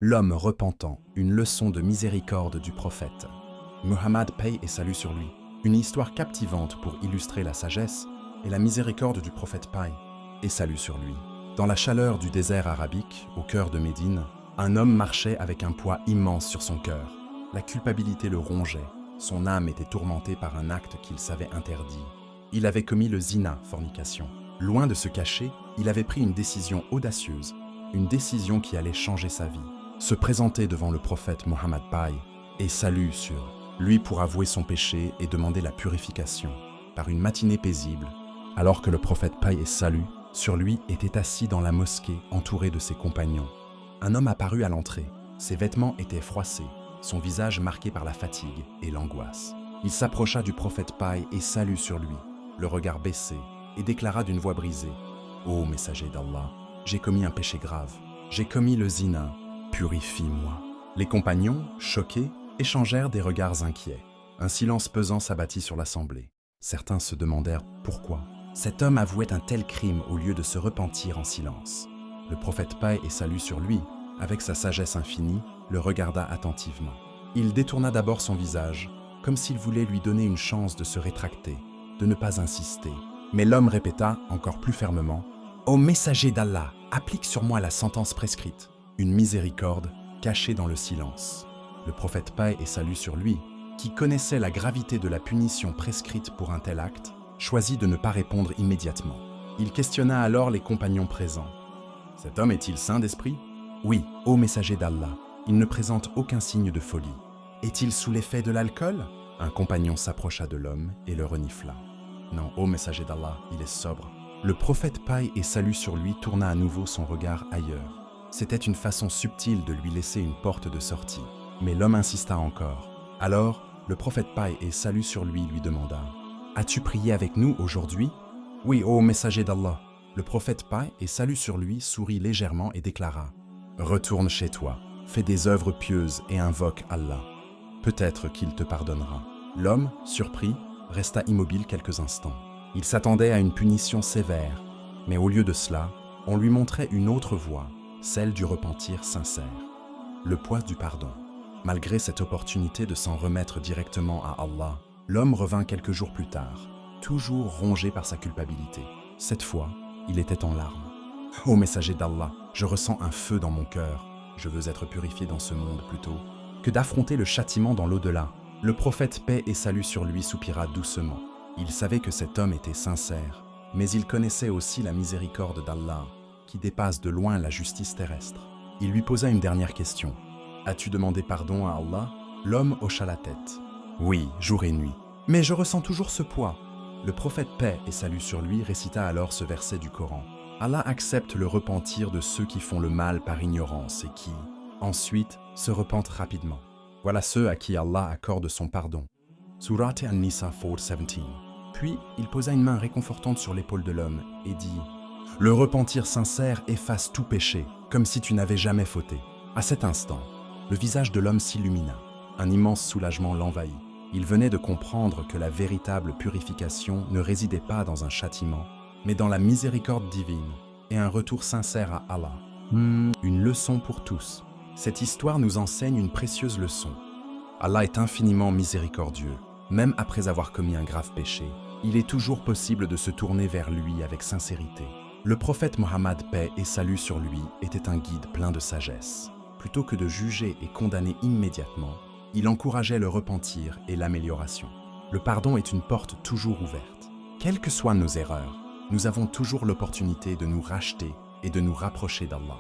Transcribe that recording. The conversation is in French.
L'homme repentant, une leçon de miséricorde du prophète. Muhammad, paix et salut sur lui. Une histoire captivante pour illustrer la sagesse et la miséricorde du prophète, paix et salut sur lui. Dans la chaleur du désert arabique, au cœur de Médine, un homme marchait avec un poids immense sur son cœur. La culpabilité le rongeait. Son âme était tourmentée par un acte qu'il savait interdit. Il avait commis le zina, fornication. Loin de se cacher, il avait pris une décision audacieuse, une décision qui allait changer sa vie. Se présenter devant le prophète Muhammad, paix et salut sur lui pour avouer son péché et demander la purification. Par une matinée paisible, alors que le prophète, paix et salut sur lui, était assis dans la mosquée entouré de ses compagnons, un homme apparut à l'entrée. Ses vêtements étaient froissés, son visage marqué par la fatigue et l'angoisse. Il s'approcha du prophète, paix et salut sur lui, le regard baissé, et déclara d'une voix brisée: « Ô messager d'Allah, j'ai commis un péché grave, j'ai commis le zina, purifie-moi. » Les compagnons, choqués, échangèrent des regards inquiets. Un silence pesant s'abattit sur l'assemblée. Certains se demandèrent pourquoi cet homme avouait un tel crime au lieu de se repentir en silence. Le prophète, paix et salut sur lui, avec sa sagesse infinie, le regarda attentivement. Il détourna d'abord son visage, comme s'il voulait lui donner une chance de se rétracter, de ne pas insister. Mais l'homme répéta, encore plus fermement: « Ô messager d'Allah, applique sur moi la sentence prescrite. » Une miséricorde cachée dans le silence. Le prophète, paix et salut sur lui, qui connaissait la gravité de la punition prescrite pour un tel acte, choisit de ne pas répondre immédiatement. Il questionna alors les compagnons présents. « Cet homme est-il sain d'esprit ?»« Oui, ô messager d'Allah, il ne présente aucun signe de folie. »« Est-il sous l'effet de l'alcool ?» Un compagnon s'approcha de l'homme et le renifla. « Non, ô messager d'Allah, il est sobre. » Le prophète, paix et salut sur lui, tourna à nouveau son regard ailleurs. C'était une façon subtile de lui laisser une porte de sortie. Mais l'homme insista encore. Alors, le prophète, paix et salut sur lui, lui demanda: « As-tu prié avec nous aujourd'hui ?»« Oui, ô messager d'Allah. » Le prophète, paix et salut sur lui, sourit légèrement et déclara: « Retourne chez toi, fais des œuvres pieuses et invoque Allah. Peut-être qu'il te pardonnera. » L'homme, surpris, resta immobile quelques instants. Il s'attendait à une punition sévère, mais au lieu de cela, on lui montrait une autre voie, celle du repentir sincère. Le poids du pardon. Malgré cette opportunité de s'en remettre directement à Allah, l'homme revint quelques jours plus tard, toujours rongé par sa culpabilité. Cette fois, il était en larmes. « Ô messager d'Allah, je ressens un feu dans mon cœur. Je veux être purifié dans ce monde plutôt que d'affronter le châtiment dans l'au-delà. » Le prophète, paix et salut sur lui, soupira doucement. Il savait que cet homme était sincère, mais il connaissait aussi la miséricorde d'Allah, qui dépasse de loin la justice terrestre. Il lui posa une dernière question. « As-tu demandé pardon à Allah ?» L'homme hocha la tête. « Oui, jour et nuit. Mais je ressens toujours ce poids. » Le prophète, paix et salut sur lui, récita alors ce verset du Coran. « Allah accepte le repentir de ceux qui font le mal par ignorance et qui, ensuite, se repentent rapidement. Voilà ceux à qui Allah accorde son pardon. » Surat An-Nisa 4:17. Puis, il posa une main réconfortante sur l'épaule de l'homme et dit: « Le repentir sincère efface tout péché, comme si tu n'avais jamais fauté. » À cet instant, le visage de l'homme s'illumina. Un immense soulagement l'envahit. Il venait de comprendre que la véritable purification ne résidait pas dans un châtiment, mais dans la miséricorde divine et un retour sincère à Allah. Une leçon pour tous. Cette histoire nous enseigne une précieuse leçon. Allah est infiniment miséricordieux. Même après avoir commis un grave péché, il est toujours possible de se tourner vers lui avec sincérité. Le prophète Muhammad, paix et salut sur lui, était un guide plein de sagesse. Plutôt que de juger et condamner immédiatement, il encourageait le repentir et l'amélioration. Le pardon est une porte toujours ouverte. Quelles que soient nos erreurs, nous avons toujours l'opportunité de nous racheter et de nous rapprocher d'Allah.